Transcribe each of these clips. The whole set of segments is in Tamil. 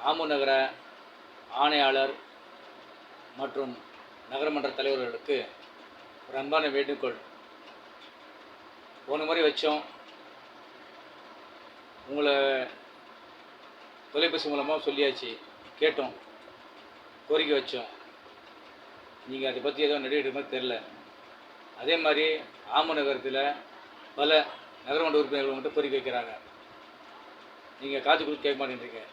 ஆம்பூர் நகர ஆணையாளர் மற்றும் நகரமன்ற தலைவர்களுக்கு ஒரு அன்பான வேண்டுகோள். போன முறை வச்சோம், உங்களை தொலைபேசி மூலமாக சொல்லியாச்சு, கேட்டோம், கோரிக்கை வச்சோம். நீங்கள் அதை பற்றி எதுவும் நடவடிக்கை மாதிரி தெரில. அதே மாதிரி ஆம்பூர் நகரத்தில் பல நகரமன்ற உறுப்பினர்கள் மட்டும் கோரிக்கை வைக்கிறாங்க. நீங்கள் காது கொடுத்து கேட்க மாட்டேன்றீங்க.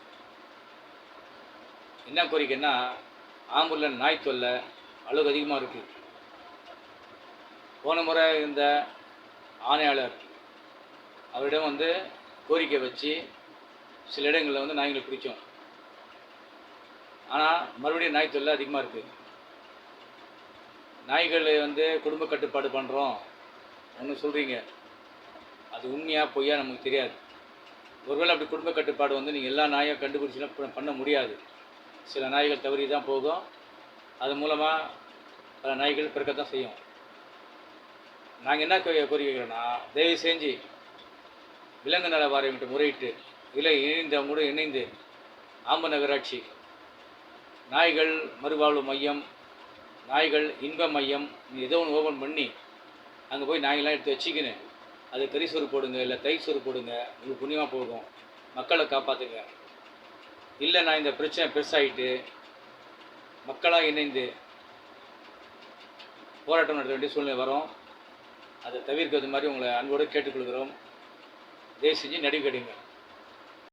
என்ன கோரிக்கைன்னா, ஆம்பூரில் நாய் தொல்லை அளவுக்கு அதிகமாக இருக்குது. போன முறை இந்த ஆணையாளர் அவரிடம் கோரிக்கை வச்சு சில இடங்களில் நாய்களை பிடிச்சோம். ஆனால் மறுபடியும் நாய் தொல்லை அதிகமாக இருக்குது. நாய்களை குடும்ப கட்டுப்பாடு பண்ணுறோம் ஒன்று சொல்கிறீங்க, அது உண்மையாக பொய்யா நமக்கு தெரியாது. ஒருவேளை அப்படி குடும்ப கட்டுப்பாடு நீங்கள் எல்லா நாயும் கண்டுபிடிச்சிலாம் பண்ண முடியாது. சில நாய்கள் தவறி தான் போகும். அது மூலமாக பல நாய்கள் பிறக்கத்தான் செய்யும். நாங்கள் என்ன கோரிக்கை வைக்கிறோன்னா, தயவு செஞ்சு விலங்கு நல வாரியம்கிட்ட முறையிட்டு இல்லை அவங்க கூட இணைந்து ஆம்பூர் நகராட்சி நாய்கள் மறுவாழ்வு மையம், நாய்கள் இன்ப மையம் ஏதோ ஒன்று ஓப்பன் பண்ணி அங்கே போய் நாய்கள்லாம் எடுத்து வச்சுக்கின்னு அது கறி சோறு போடுங்க, இல்லை தயிர் சோறு போடுங்க, உங்களுக்கு புண்ணியமாக போகும், மக்களை காப்பாற்றுங்க. இல்லை நான் இந்த பிரச்சனை பெருசாகிட்டு மக்களாக இணைந்து போராட்டம் நடத்த வேண்டிய சூழ்நிலை வரும். அதை தவிர்க்கிறது மாதிரி உங்களை அன்போடு கேட்டுக்கொள்கிறோம். தயவு செஞ்சு நடவடிக்கை எடுங்க.